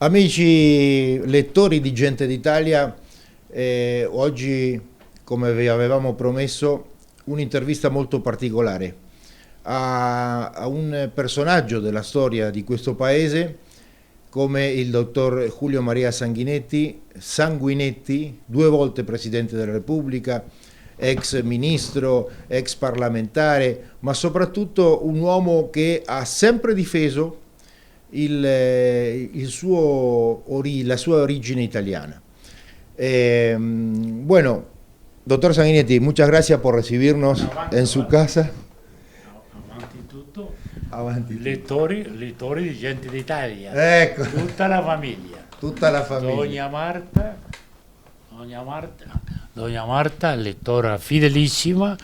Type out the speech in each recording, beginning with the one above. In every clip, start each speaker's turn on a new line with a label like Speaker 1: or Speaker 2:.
Speaker 1: Amici lettori di Gente d'Italia, oggi, come vi avevamo promesso, un'intervista molto particolare a un personaggio della storia di questo paese come il dottor Julio Maria Sanguinetti, 2 volte Presidente della Repubblica, ex ministro, ex parlamentare, ma soprattutto un uomo che ha sempre difeso la sua origine italiana. Bueno, doctor Sanguinetti, muchas gracias por recibirnos en su casa.
Speaker 2: Avanti lettori di Gente d'Italia,
Speaker 1: Ecco.
Speaker 2: tutta la famiglia.
Speaker 1: Tutta la famiglia.
Speaker 2: Dogna Marta, lettora fidelissima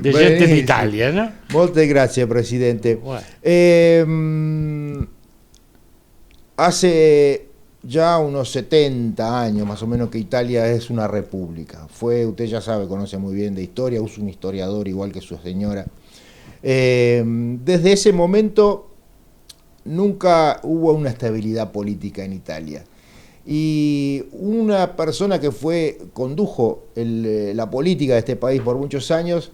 Speaker 2: di Gente d'Italia, ¿no?
Speaker 1: Molte grazie, Presidente.
Speaker 2: Bueno.
Speaker 1: Hace ya unos 70 años más o menos que Italia es una república. Usted ya sabe, conoce muy bien de historia, es un historiador igual que su señora. Desde ese momento nunca hubo una estabilidad política en Italia. Y una persona que condujo la política de este país por muchos años,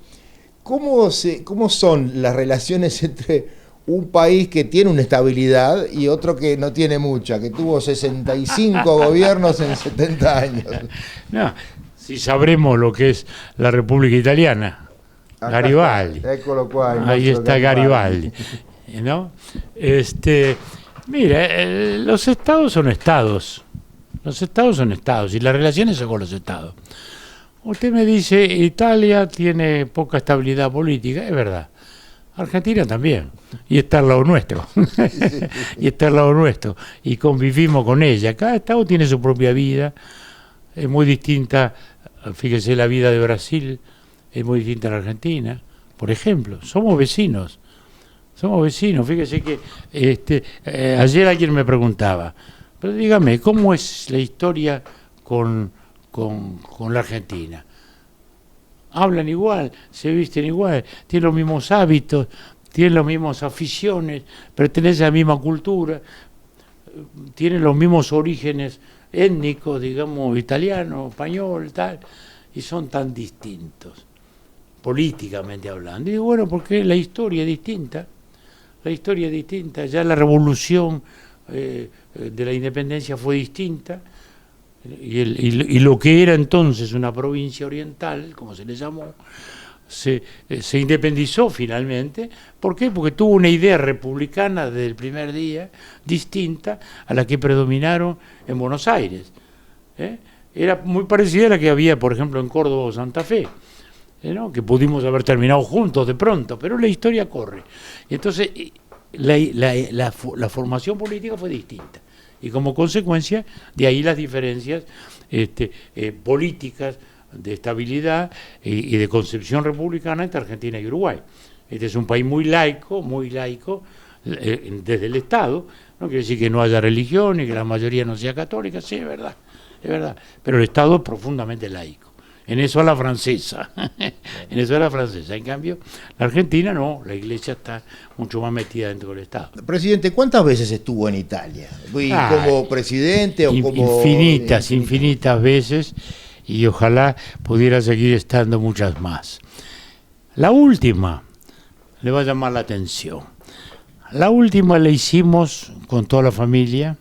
Speaker 1: ¿cómo son las relaciones entre un país que tiene una estabilidad y otro que no tiene mucha, que tuvo 65 gobiernos en 70 años?
Speaker 2: No, si sabremos lo que es la República Italiana.
Speaker 1: Acá
Speaker 2: Garibaldi.
Speaker 1: Eccolo qua,
Speaker 2: Ahí está Garibaldi, ¿no? Mira, los estados son estados. Los estados son estados y las relaciones son con los estados. Usted me dice, Italia tiene poca estabilidad política, es verdad. Argentina también, y está al lado nuestro. Y está al lado nuestro. Y convivimos con ella. Cada estado tiene su propia vida, es muy distinta. Fíjese, la vida de Brasil es muy distinta a la Argentina, por ejemplo. Somos vecinos, fíjese que ayer alguien me preguntaba, pero dígame, ¿cómo es la historia con la Argentina? Hablan igual, se visten igual, tienen los mismos hábitos, tienen las mismas aficiones, pertenecen a la misma cultura, tienen los mismos orígenes étnicos, digamos, italiano, español, tal, y son tan distintos, políticamente hablando. Y digo, bueno, porque la historia es distinta, ya la revolución de la independencia fue distinta, y lo que era entonces una provincia oriental, como se le llamó, se independizó finalmente. ¿Por qué? Porque tuvo una idea republicana desde el primer día, distinta a la que predominaron en Buenos Aires. Era muy parecida a la que había, por ejemplo, en Córdoba o Santa Fe, ¿no? Que pudimos haber terminado juntos de pronto, pero la historia corre. Y entonces la formación política fue distinta. Y como consecuencia, de ahí las diferencias políticas de estabilidad y de concepción republicana entre Argentina y Uruguay. Este es un país muy laico desde el Estado. No quiere decir que no haya religión y que la mayoría no sea católica, sí, es verdad, pero el Estado es profundamente laico. En eso a la francesa, En cambio, la Argentina no, la Iglesia está mucho más metida dentro del Estado.
Speaker 1: Presidente, ¿cuántas veces estuvo en Italia? ¿Como presidente o como...?
Speaker 2: Infinitas veces, y ojalá pudiera seguir estando muchas más. La última le va a llamar la atención. La última la hicimos con toda la familia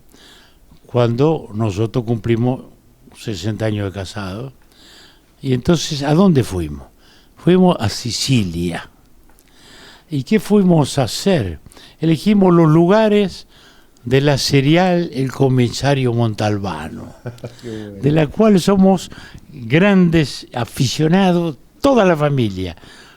Speaker 2: cuando nosotros cumplimos 60 años de casados. Y entonces, ¿a dónde fuimos? Fuimos a Sicilia. ¿Y qué fuimos a hacer? Elegimos los lugares de la serial El Comisario Montalbano, de la cual somos grandes aficionados, toda la familia.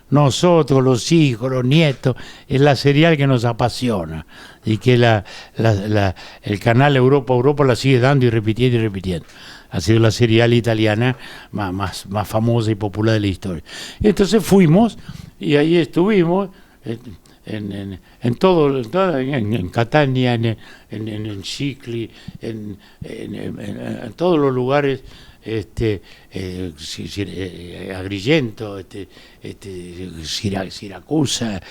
Speaker 2: Nosotros, los hijos, los nietos, es la serial que nos apasiona y que el canal Europa la sigue dando y repitiendo. Ha sido la serial italiana más famosa y popular de la historia. Entonces fuimos y ahí estuvimos en todo, en Catania, en Cicli, en todos los lugares, Agrigento, Siracusa,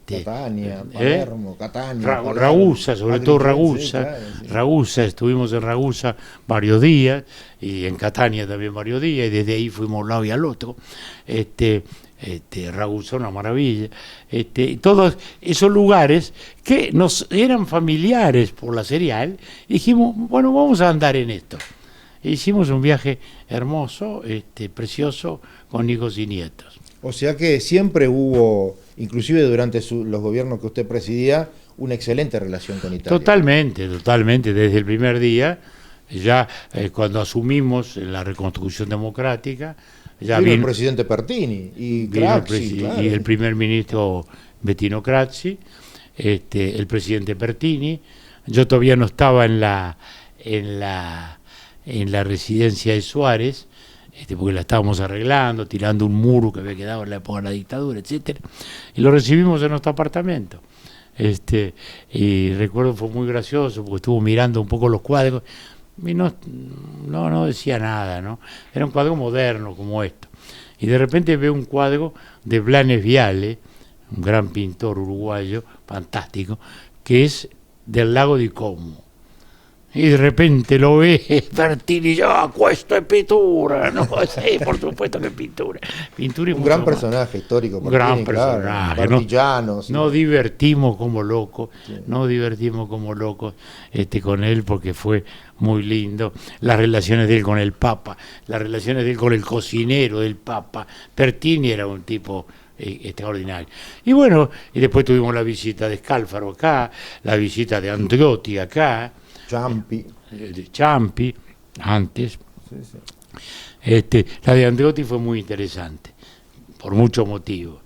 Speaker 1: Catania, Palermo, Catania,
Speaker 2: Ragusa, sobre todo Ragusa,
Speaker 1: claro, sí.
Speaker 2: Ragusa, estuvimos en Ragusa varios días, y en Catania también varios días, y desde ahí fuimos a un lado y al otro. Ragusa, una maravilla, y todos esos lugares que nos eran familiares por la serial, y dijimos, bueno, vamos a andar en esto. E hicimos un viaje hermoso, precioso, con hijos y nietos.
Speaker 1: O sea que siempre hubo, inclusive durante los gobiernos que usted presidía, una excelente relación con Italia.
Speaker 2: Totalmente, desde el primer día, ya cuando asumimos la reconstrucción democrática, ya
Speaker 1: vino el presidente Pertini y Craxi, claro.
Speaker 2: Y el primer ministro Bettino Craxi, el presidente Pertini. Yo todavía no estaba en la residencia de Suárez, porque la estábamos arreglando, tirando un muro que había quedado en la época de la dictadura, etcétera, y lo recibimos en nuestro apartamento. Y recuerdo, fue muy gracioso porque estuvo mirando un poco los cuadros y no decía nada, ¿no? Era un cuadro moderno como esto. Y de repente veo un cuadro de Blanes Viale, un gran pintor uruguayo, fantástico, que es del lago di Como. Y de repente lo ve Pertini y yo, questo es pintura, ¿no? Sí, por supuesto que es pintura. Pintura y
Speaker 1: un gran personaje histórico,
Speaker 2: Pertini, gran personaje,
Speaker 1: claro, Partillano, sí.
Speaker 2: Nos divertimos como locos, con él, porque fue muy lindo. Las relaciones de él con el Papa, las relaciones de él con el cocinero del Papa. Pertini era un tipo extraordinario. Y bueno, y después tuvimos la visita de Scalfaro acá, la visita de Andreotti acá, Ciampi antes.
Speaker 1: Sí.
Speaker 2: La de Andreotti fue muy interesante por muchos motivos.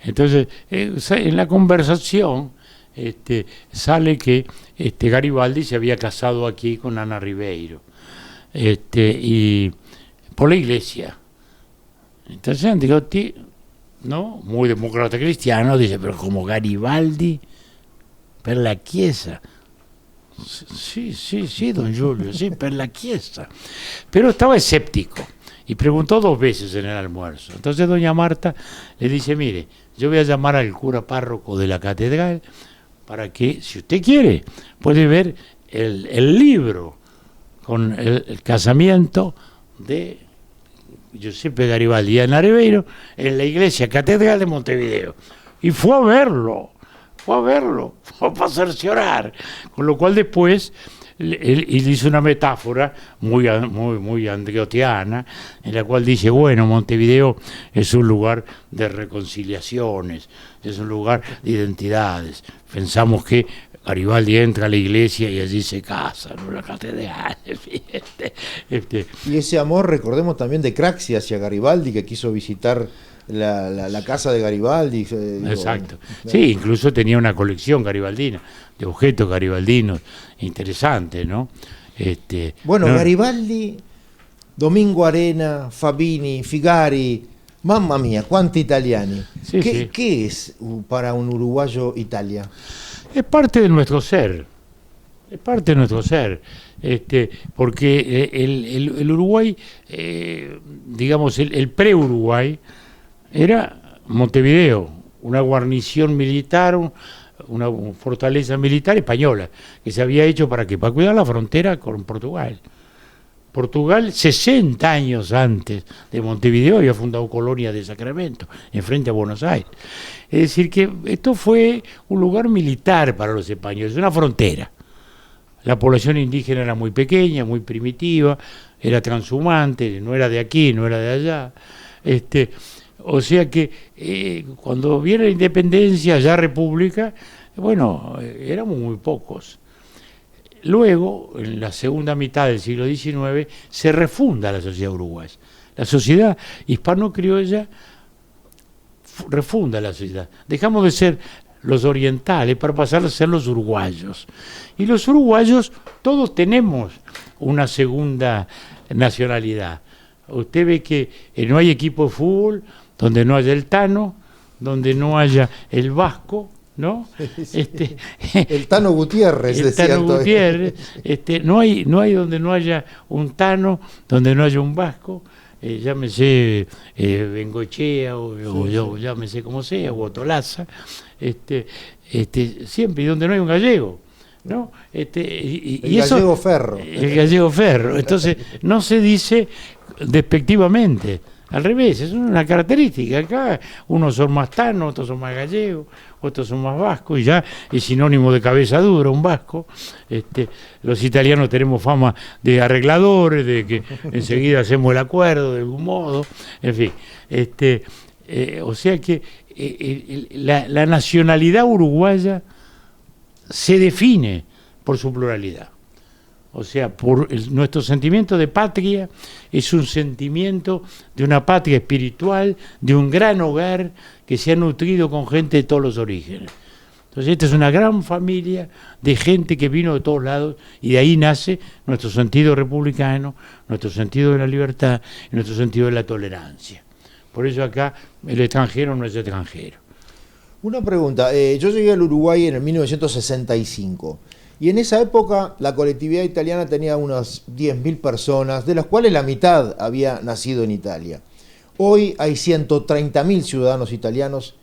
Speaker 2: Entonces, en la conversación sale que Garibaldi se había casado aquí con Ana Ribeiro, y por la iglesia. Entonces Andreotti, ¿no?, muy demócrata cristiano, dice, pero como Garibaldi per la Chiesa. Sí, don Giulio, sí, per la Chiesa. Pero estaba escéptico y preguntó 2 veces en el almuerzo. Entonces doña Marta le dice, mire, yo voy a llamar al cura párroco de la catedral para que, si usted quiere, puede ver el libro con el casamiento de Giuseppe Garibaldi y Ana Ribeiro en la iglesia catedral de Montevideo. Y fue a verlo, fue para hacerse orar. Con lo cual después él hizo una metáfora muy andreottiana, en la cual dice, bueno, Montevideo es un lugar de reconciliaciones, es un lugar de identidades. Pensamos que Garibaldi entra a la iglesia y allí se casa, ¿no?, la catedral.
Speaker 1: Y ese amor, recordemos también, de Craxi hacia Garibaldi, que quiso visitar la casa de Garibaldi.
Speaker 2: Exacto. Sí, incluso tenía una colección garibaldina, de objetos garibaldinos, interesante, ¿no?
Speaker 1: Bueno, Garibaldi, Domingo Arena, Fabini, Figari, mamma mía, cuánti italiani.
Speaker 2: Sí.
Speaker 1: ¿Qué es para un uruguayo Italia?
Speaker 2: Es parte de nuestro ser, porque el Uruguay, digamos, el pre-Uruguay, era Montevideo, una guarnición militar, una fortaleza militar española, que se había hecho para cuidar la frontera con Portugal. Portugal, 60 años antes de Montevideo, había fundado Colonia de Sacramento, enfrente a Buenos Aires. Es decir, que esto fue un lugar militar para los españoles, una frontera. La población indígena era muy pequeña, muy primitiva, era transhumante, no era de aquí, no era de allá. O sea que cuando viene la independencia, ya república, bueno, éramos muy pocos. Luego, en la segunda mitad del siglo XIX, se refunda la sociedad uruguaya. La sociedad hispano-criolla refunda la sociedad. Dejamos de ser los orientales para pasar a ser los uruguayos. Y los uruguayos todos tenemos una segunda nacionalidad. Usted ve que no hay equipo de fútbol donde no haya el Tano, donde no haya el Vasco, ¿no?
Speaker 1: El Tano Gutiérrez,
Speaker 2: el
Speaker 1: decía
Speaker 2: Tano Gutiérrez, no hay donde no haya un Tano, donde no haya un vasco, llámese Bengoechea o llámese como sea, o Tolaza, siempre, y donde no hay un gallego, ¿no?
Speaker 1: El gallego Ferro.
Speaker 2: El gallego Ferro. Entonces, no se dice despectivamente. Al revés, es una característica. Acá unos son más tanos, otros son más gallegos, otros son más vascos, y ya es sinónimo de cabeza dura un vasco. Los italianos tenemos fama de arregladores, de que enseguida hacemos el acuerdo de algún modo, en fin. O sea que la nacionalidad uruguaya se define por su pluralidad. O sea, nuestro sentimiento de patria es un sentimiento de una patria espiritual, de un gran hogar que se ha nutrido con gente de todos los orígenes. Entonces, esta es una gran familia de gente que vino de todos lados, y de ahí nace nuestro sentido republicano, nuestro sentido de la libertad y nuestro sentido de la tolerancia. Por eso acá el extranjero no es extranjero.
Speaker 1: Una pregunta, yo llegué al Uruguay en el 1965. Y en esa época la colectividad italiana tenía unas 10.000 personas, de las cuales la mitad había nacido en Italia. Hoy hay 130.000 ciudadanos italianos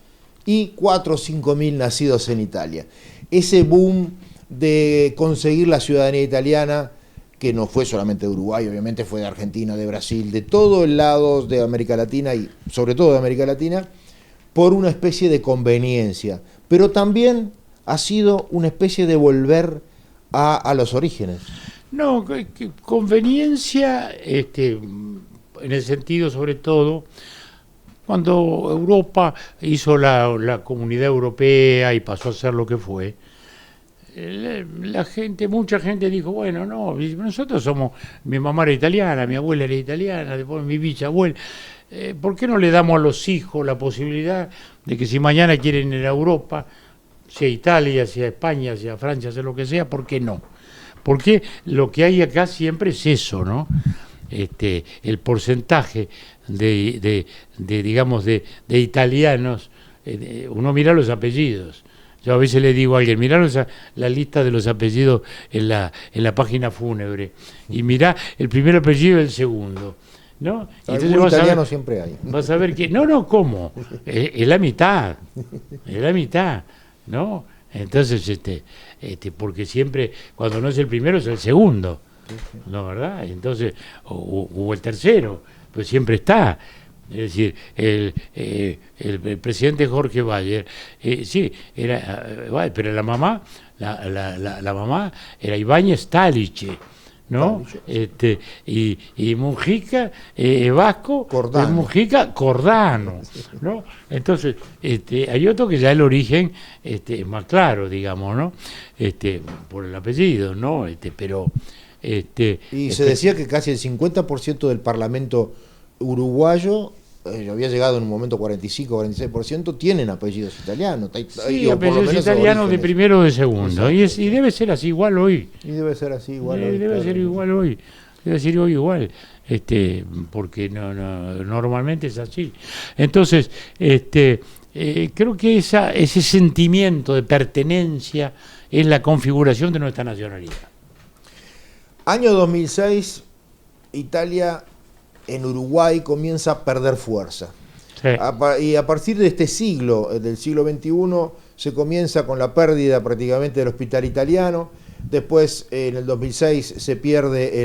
Speaker 1: y 4 o 5.000 nacidos en Italia. Ese boom de conseguir la ciudadanía italiana, que no fue solamente de Uruguay, obviamente fue de Argentina, de Brasil, de todos los lados de América Latina y sobre todo de América Latina, por una especie de conveniencia, pero también ha sido una especie de volver a los orígenes.
Speaker 2: No, conveniencia, en el sentido sobre todo, cuando Europa hizo la Comunidad Europea y pasó a ser lo que fue, mucha gente dijo, bueno, no, nosotros somos, mi mamá era italiana, mi abuela era italiana, después mi bisabuela, ¿por qué no le damos a los hijos la posibilidad de que si mañana quieren ir a Europa, sea Italia, sea España, sea Francia, sea lo que sea, ¿por qué no? Porque lo que hay acá siempre es eso, ¿no? El porcentaje de italianos, uno mira los apellidos. Yo a veces le digo a alguien, mirá la lista de los apellidos en la página fúnebre, y mirá el primer apellido y el segundo, ¿no?
Speaker 1: Entonces italiano siempre hay.
Speaker 2: Vas a ver que, ¿cómo? Es la mitad, ¿no? Entonces, porque siempre, cuando no es el primero, es el segundo, ¿no? ¿Verdad? Entonces, o el tercero, pues siempre está. Es decir, el presidente Jorge Bayer, sí, pero la mamá, la mamá era Ibáñez Taliche, ¿no? Y Mujica, vasco,
Speaker 1: Cordano.
Speaker 2: Mujica Cordano, ¿no? Entonces, hay otro que ya el origen es más claro, digamos, ¿no? Por el apellido, ¿no? Pero
Speaker 1: y se decía que casi el 50% del Parlamento uruguayo, había llegado en un momento 45-46%, tienen apellidos italianos.
Speaker 2: Sí, apellidos italianos de primero o de segundo. Y debe ser así igual hoy.
Speaker 1: Y debe ser así igual hoy.
Speaker 2: Debe ser igual hoy. Debe ser hoy igual. Porque normalmente es así. Entonces, creo que ese sentimiento de pertenencia es la configuración de nuestra nacionalidad.
Speaker 1: Año 2006, Italia en Uruguay comienza a perder fuerza.
Speaker 2: Sí.
Speaker 1: Y a partir de este siglo, del siglo XXI, se comienza con la pérdida prácticamente del hospital italiano. Después, en el 2006, se pierde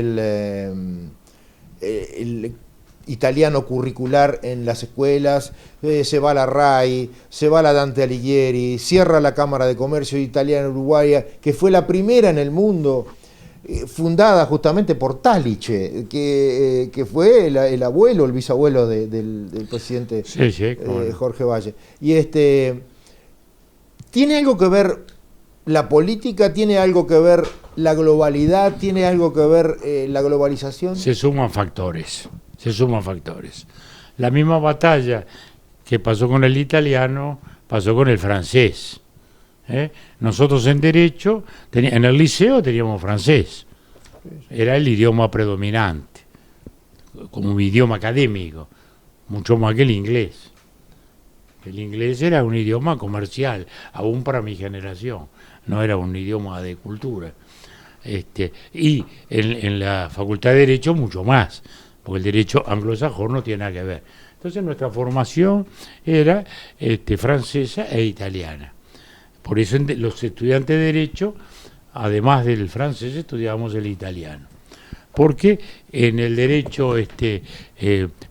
Speaker 1: el italiano curricular en las escuelas, se va la RAI, se va la Dante Alighieri, cierra la Cámara de Comercio Italiana Uruguaya, que fue la primera en el mundo, fundada justamente por Taliche, que fue el abuelo, el bisabuelo del presidente Jorge Valle. Y ¿tiene algo que ver la política? ¿Tiene algo que ver la globalidad? ¿Tiene algo que ver la globalización?
Speaker 2: Se suman factores. La misma batalla que pasó con el italiano, pasó con el francés. Nosotros en Derecho, en el liceo teníamos francés, era el idioma predominante, como un idioma académico, mucho más que el inglés. El inglés era un idioma comercial, aún para mi generación, no era un idioma de cultura. Y en la Facultad de Derecho mucho más, porque el derecho anglosajón no tiene nada que ver. Entonces nuestra formación era francesa e italiana. Por eso los estudiantes de Derecho, además del francés, estudiábamos el italiano. Porque en el derecho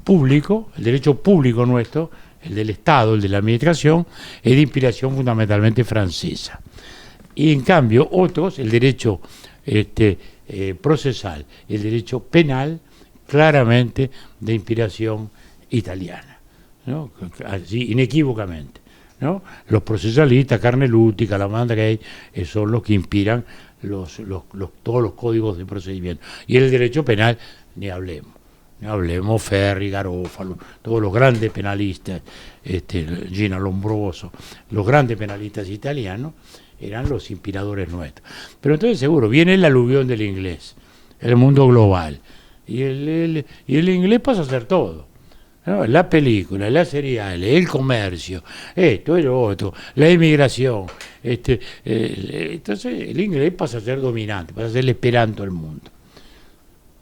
Speaker 2: público, el derecho público nuestro, el del Estado, el de la Administración, es de inspiración fundamentalmente francesa. Y en cambio otros, el derecho procesal, el derecho penal, claramente de inspiración italiana, ¿no? Así, inequívocamente, ¿no? Los procesalistas, Carneluti, Calamandrei, son los que inspiran todos los códigos de procedimiento. Y el derecho penal, ni hablemos, Ferri, Garofalo, todos los grandes penalistas, Gina Lombroso, los grandes penalistas italianos eran los inspiradores nuestros. Pero entonces seguro, viene el aluvión del inglés, el mundo global, y el inglés pasa a ser todo, ¿no? La película, las seriales, el comercio, esto y lo otro, la inmigración. Entonces el inglés pasa a ser dominante, pasa a ser el esperanto del mundo.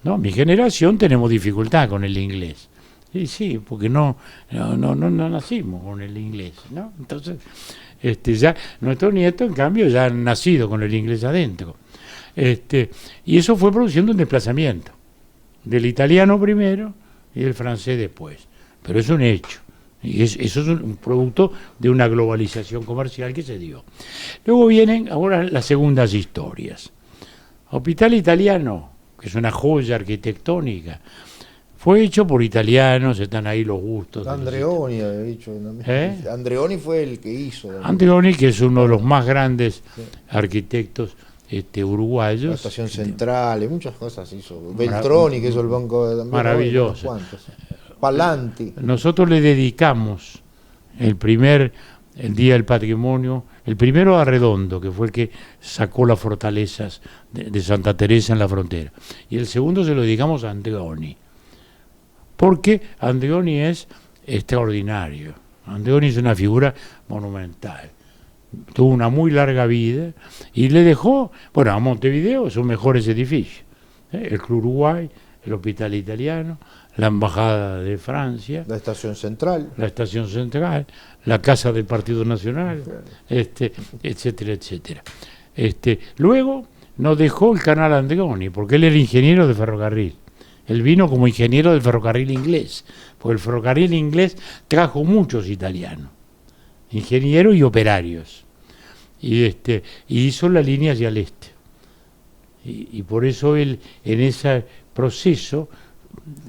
Speaker 2: ¿No? Mi generación tenemos dificultad con el inglés. Sí, porque no nacimos con el inglés, ¿no? Entonces, ya nuestros nietos, en cambio, ya han nacido con el inglés adentro. Y eso fue produciendo un desplazamiento del italiano primero y del francés después. Pero es un hecho. Y eso es un producto de una globalización comercial que se dio. Luego vienen ahora las segundas historias. Hospital Italiano, que es una joya arquitectónica, fue hecho por italianos, están ahí los gustos.
Speaker 1: Andreoni había dicho. Andreoni fue el que hizo.
Speaker 2: Andreoni, que es uno de los más grandes arquitectos uruguayos.
Speaker 1: La estación central, muchas cosas hizo. Beltroni, que hizo el banco de...
Speaker 2: Maravilloso.
Speaker 1: Palanti.
Speaker 2: Nosotros le dedicamos el Día del Patrimonio, el primero a Redondo, que fue el que sacó las fortalezas de Santa Teresa en la frontera. Y el segundo se lo dedicamos a Andreoni, porque Andreoni es extraordinario. Andreoni es una figura monumental. Tuvo una muy larga vida y le dejó, a Montevideo sus mejores edificios. El Club Uruguay, el Hospital Italiano, la Embajada de Francia,
Speaker 1: la Estación Central,
Speaker 2: la Casa del Partido Nacional, etcétera, etcétera. Luego nos dejó el canal Andreoni, porque él era ingeniero de ferrocarril. Él vino como ingeniero del ferrocarril inglés, porque el ferrocarril inglés trajo muchos italianos, ingenieros y operarios, y hizo la línea hacia el este. Y por eso él, en ese proceso,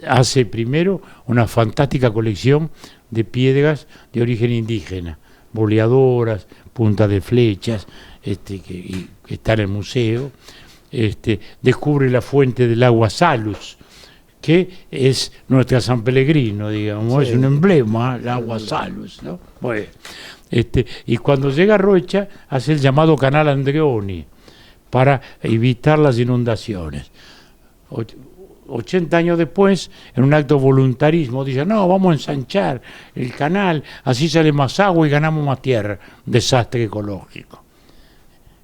Speaker 2: hace primero una fantástica colección de piedras de origen indígena, boleadoras, puntas de flechas, que está en el museo. Descubre la fuente del agua Salus, que es nuestra San Pellegrino, digamos, sí. Es un emblema, el agua Salus, ¿no? Bueno, y cuando llega a Rocha, hace el llamado Canal Andreoni para evitar las inundaciones. 80 años después, en un acto de voluntarismo, dice, no, vamos a ensanchar el canal, así sale más agua y ganamos más tierra. Desastre ecológico.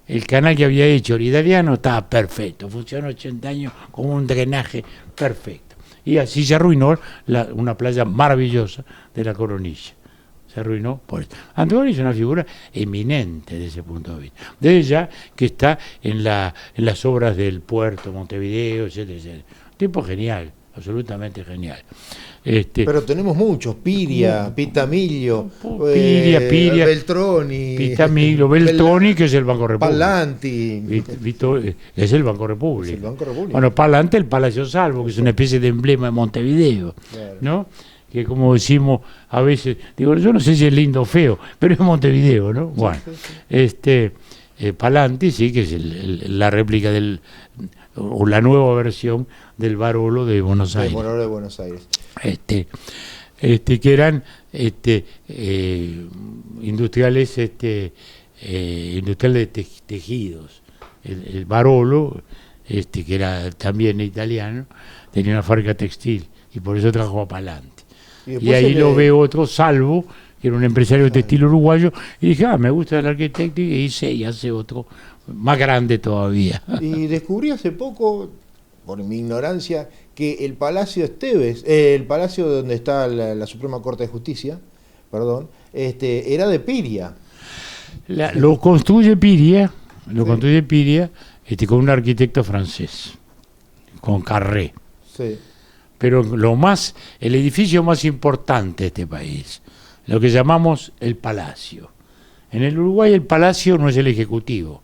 Speaker 2: El canal que había hecho el italiano estaba perfecto, funcionó 80 años con un drenaje perfecto. Y así se arruinó una playa maravillosa de la Coronilla. Se arruinó por esto. Andreoni es una figura eminente desde ese punto de vista. Desde ya que está en las obras del puerto, Montevideo, etcétera, etcétera. Tipo genial, absolutamente genial.
Speaker 1: Pero tenemos muchos, Piria, Pitamiglio,
Speaker 2: Piria,
Speaker 1: Beltroni,
Speaker 2: Pitamiglio, Beltroni, que es el Banco República.
Speaker 1: Palanti.
Speaker 2: Es el Banco República.
Speaker 1: Es el Banco República.
Speaker 2: Bueno, Palanti, el Palacio Salvo, que es una especie de emblema de Montevideo, claro. ¿No? Que como decimos a veces, digo, yo no sé si es lindo o feo, pero es Montevideo, ¿no? Bueno, Palanti, sí, que es la réplica o la nueva versión del Barolo de Buenos Aires.
Speaker 1: El Barolo de Buenos Aires.
Speaker 2: Que eran industriales, industriales de tejidos. El Barolo, que era también italiano, tenía una fábrica textil y por eso trajo a Palanti. Y ahí lo ve otro Salvo, que era un empresario textil uruguayo, y dije, me gusta el arquitecto, y hice y hace otro más grande todavía.
Speaker 1: Y descubrí hace poco, por mi ignorancia, que el Palacio Esteves, el palacio donde está la Suprema Corte de Justicia, perdón, era de Piria.
Speaker 2: Lo construye Piria,
Speaker 1: Sí.
Speaker 2: con un arquitecto francés, con Carré.
Speaker 1: Sí.
Speaker 2: Pero el edificio más importante de este país, lo que llamamos el palacio. En el Uruguay el palacio no es el ejecutivo,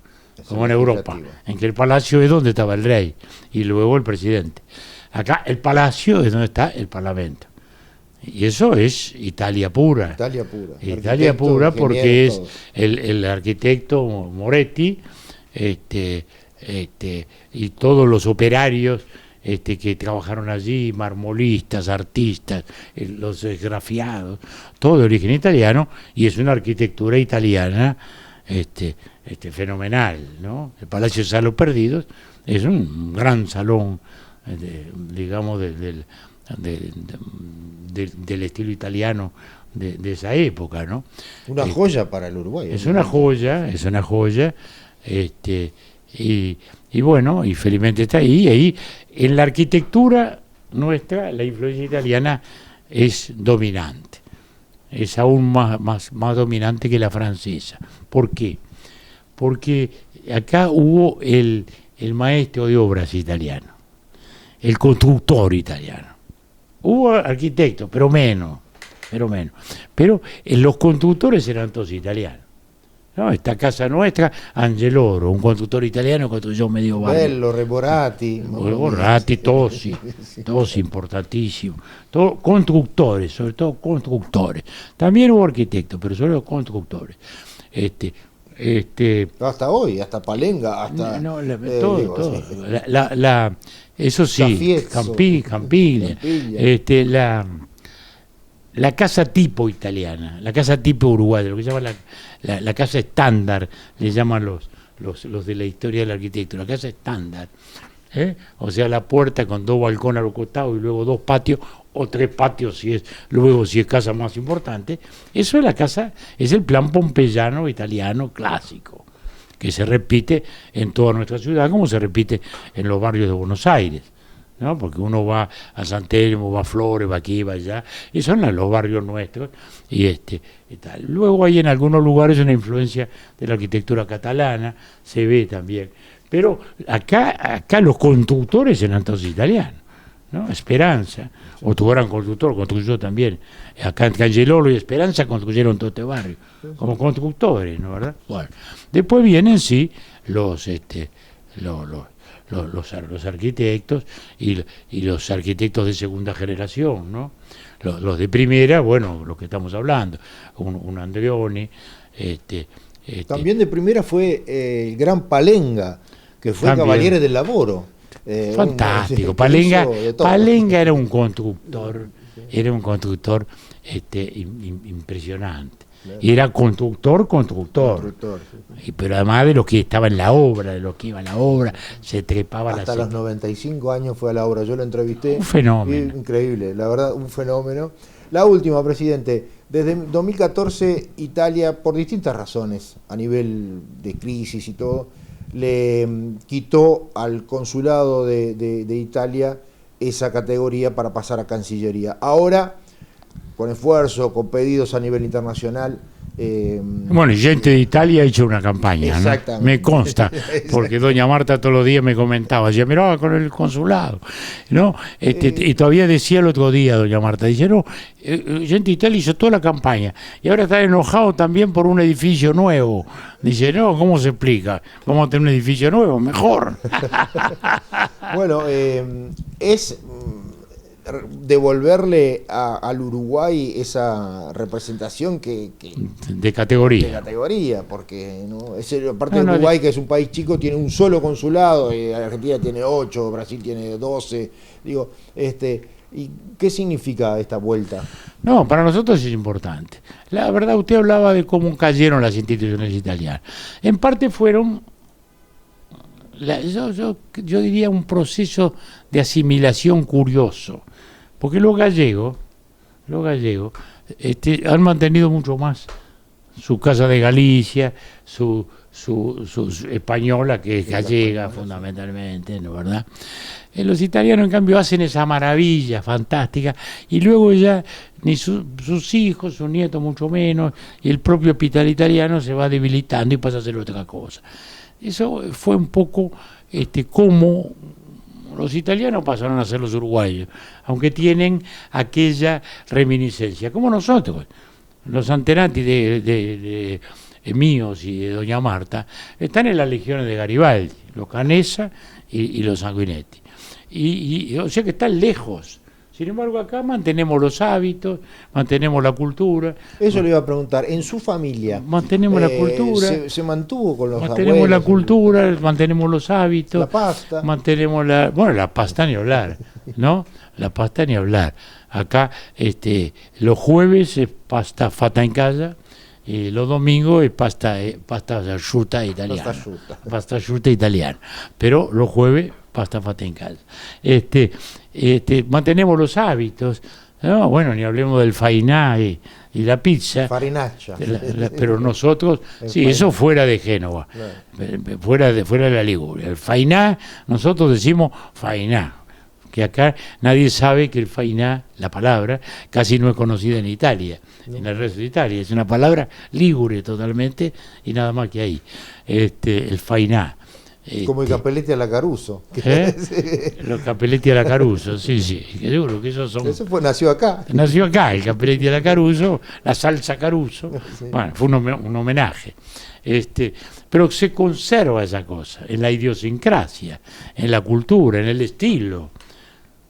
Speaker 2: como en Europa, en que el palacio es donde estaba el rey y luego el presidente. Acá el palacio es donde está el parlamento. Y eso es Italia pura.
Speaker 1: Italia pura.
Speaker 2: Italia pura porque es el arquitecto Moretti y todos los operarios que trabajaron allí, marmolistas, artistas, los esgrafiados, todo de origen italiano, y es una arquitectura italiana fenomenal, ¿no? El Palacio de Salos Perdidos es un gran salón, digamos, del estilo italiano de esa época, ¿no?
Speaker 1: Una joya para el Uruguay.
Speaker 2: Es una joya, y bueno, y felizmente está ahí, y ahí en la arquitectura nuestra la influencia italiana es dominante, es aún más dominante que la francesa. ¿Por qué? Porque acá hubo el maestro de obras italiano, el constructor italiano. Hubo arquitectos, pero menos. Pero los constructores eran todos italianos. ¿No? Esta casa nuestra, Angeloro, un constructor italiano, construyó medio barrio.
Speaker 1: Bello, Reborati.
Speaker 2: Todos, sí, todos importantísimos. Todos constructores, sobre todo constructores. También hubo arquitectos, pero sobre todo constructores.
Speaker 1: Hasta hoy, hasta Palenga, hasta...
Speaker 2: todo. Eso sí, Campiglia. La casa tipo italiana, la casa tipo uruguaya, lo que llaman la casa estándar, le llaman los de la historia del arquitecto, la casa estándar, o sea, la puerta con 2 balcones a los costados y luego 2 patios, o 3 patios si es casa más importante. Eso es la casa, es el plan pompeyano italiano clásico, que se repite en toda nuestra ciudad, como se repite en los barrios de Buenos Aires, ¿no? Porque uno va a San Telmo, va a Flores, va aquí, va allá, y son los barrios nuestros, y tal. Luego hay en algunos lugares una influencia de la arquitectura catalana, se ve también, pero acá los constructores eran todos italianos, ¿no? Esperanza, otro gran constructor, construyó también, acá en Cangelolo y Esperanza construyeron todo este barrio, como constructores, ¿no? ¿Verdad? Bueno, después vienen, sí, los arquitectos y los arquitectos de segunda generación, ¿no? Los de primera, bueno, los que estamos hablando, un Andreoni.
Speaker 1: También de primera fue el gran Palenga, que fue
Speaker 2: también.
Speaker 1: Cavaliere del Laboro.
Speaker 2: Fantástico. Palenga era un constructor, impresionante. Y era constructor.
Speaker 1: Sí.
Speaker 2: Pero además de los que estaba en la obra, de los que iba a la obra, se trepaba
Speaker 1: hasta los 95 años fue a la obra. Yo lo entrevisté.
Speaker 2: Un fenómeno.
Speaker 1: Increíble, la verdad, un fenómeno. La última, presidente. Desde 2014, Italia, por distintas razones, a nivel de crisis y todo, le quitó al consulado de Italia esa categoría para pasar a Cancillería. Ahora, con esfuerzo, con pedidos a nivel internacional.
Speaker 2: Bueno, y gente de Italia ha hecho una campaña, ¿no? Me consta, porque doña Marta todos los días me comentaba, decía, mirá, con el consulado, ¿no? Y todavía decía el otro día doña Marta, dice, no, gente de Italia hizo toda la campaña, y ahora está enojado también por un edificio nuevo. Dice, no, ¿cómo se explica? Vamos a tener un edificio nuevo, mejor.
Speaker 1: Bueno, es devolverle al Uruguay esa representación
Speaker 2: de categoría,
Speaker 1: porque ¿no? Aparte de Uruguay, que es un país chico, tiene un solo consulado, Argentina tiene 8, Brasil tiene 12, digo, ¿y qué significa esta vuelta?
Speaker 2: No, para nosotros es importante. La verdad, usted hablaba de cómo cayeron las instituciones italianas. En parte fueron, yo diría, un proceso de asimilación curioso. Porque los gallegos han mantenido mucho más su Casa de Galicia, su española, que es gallega fundamentalmente, ¿no, verdad? Los italianos, en cambio, hacen esa maravilla fantástica, y luego ya ni sus hijos, sus nietos mucho menos, y el propio hospital italiano se va debilitando y pasa a ser otra cosa. Eso fue un poco como los italianos pasaron a ser los uruguayos, aunque tienen aquella reminiscencia, como nosotros. Los antenati de míos y de doña Marta están en las legiones de Garibaldi, los Canessa y los Sanguinetti. O sea que están lejos. Sin embargo, acá mantenemos los hábitos, mantenemos la cultura.
Speaker 1: Eso le iba a preguntar, en su familia.
Speaker 2: Mantenemos la cultura.
Speaker 1: Se mantuvo con los
Speaker 2: mantenemos
Speaker 1: abuelos,
Speaker 2: la cultura, mantenemos los hábitos.
Speaker 1: La pasta.
Speaker 2: Mantenemos la pasta ni hablar, ¿no? La pasta ni hablar. Acá, los jueves es pasta fatta in casa, y los domingos es pasta asciutta italiana. Pasta asciutta italiana. Pero los jueves, pasta fatta in casa. Mantenemos los hábitos, ¿no? Bueno, ni hablemos del fainá y la pizza.
Speaker 1: Farinaccia.
Speaker 2: Pero nosotros, sí, eso fuera de Génova, claro. fuera de la Liguria. El fainá, nosotros decimos fainá, que acá nadie sabe que el fainá, la palabra, casi no es conocida en Italia, no. En el resto de Italia. Es una palabra ligure totalmente y nada más que ahí. El fainá.
Speaker 1: Como el Capelletti alla Caruso.
Speaker 2: Los Capelletti alla Caruso, sí, seguro que esos son.
Speaker 1: Eso nació acá.
Speaker 2: Nació acá, el Capelletti alla Caruso, la salsa Caruso. Sí. Bueno, fue un homenaje. Pero se conserva esa cosa, en la idiosincrasia, en la cultura, en el estilo,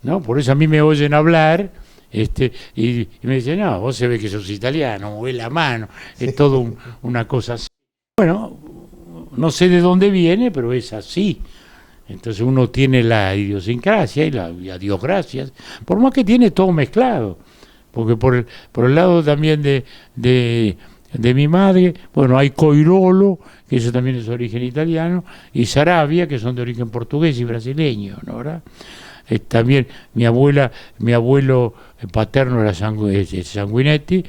Speaker 2: ¿no? Por eso a mí me oyen hablar y me dicen, no, vos se ve que sos italiano, mueve la mano, es todo una cosa así. Bueno, no sé de dónde viene, pero es así. Entonces uno tiene la idiosincrasia y a Dios gracias, por más que tiene todo mezclado, porque por el lado también de mi madre, bueno, hay Coirolo, que eso también es de origen italiano, y Saravia, que son de origen portugués y brasileño, ¿no, verdad? También mi abuelo paterno era Sanguinetti,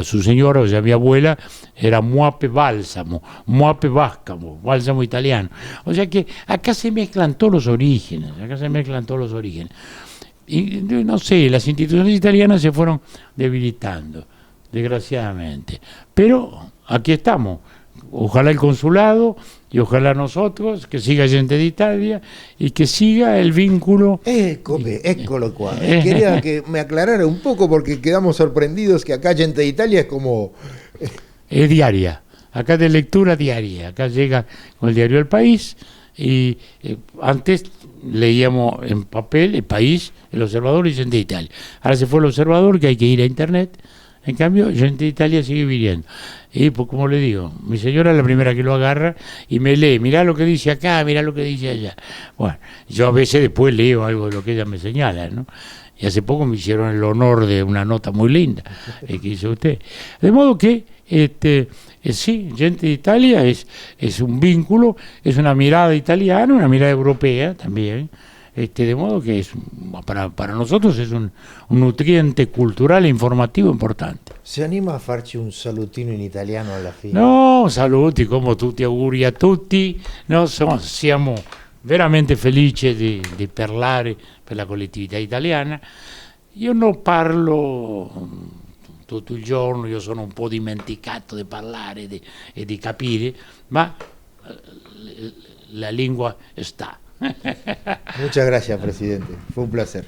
Speaker 2: su señora, o sea, mi abuela, era Muape Bálsamo, Muape Báscamo, bálsamo italiano. O sea que acá se mezclan todos los orígenes, Y no sé, las instituciones italianas se fueron debilitando, desgraciadamente. Pero aquí estamos. Ojalá el consulado y ojalá nosotros, que siga gente de Italia y que siga el vínculo.
Speaker 1: Eccolo qua. Quería que me aclarara un poco porque quedamos sorprendidos que acá gente de Italia es como...
Speaker 2: Es diaria, acá de lectura diaria, acá llega con el diario El País y antes leíamos en papel El País, El Observador y gente de Italia. Ahora se fue El Observador, que hay que ir a internet. En cambio, gente de Italia sigue viniendo. Y pues, como le digo, mi señora es la primera que lo agarra y me lee, mirá lo que dice acá, mirá lo que dice allá. Bueno, yo a veces después leo algo de lo que ella me señala, ¿no? Y hace poco me hicieron el honor de una nota muy linda que hizo usted. De modo que, sí, gente de Italia es un vínculo, es una mirada italiana, una mirada europea también. De modo que para nosotros es un nutriente cultural e informativo importante.
Speaker 1: ¿Se anima a farci un salutino in italiano alla fine?
Speaker 2: No, saluti, come tutti, auguri a tutti. No, siamo veramente felici di parlare per la collettività italiana. Io non parlo tutto il giorno, io sono un po' dimenticato di parlare e di capire, ma la lingua sta.
Speaker 1: Muchas gracias, presidente. Fue un placer.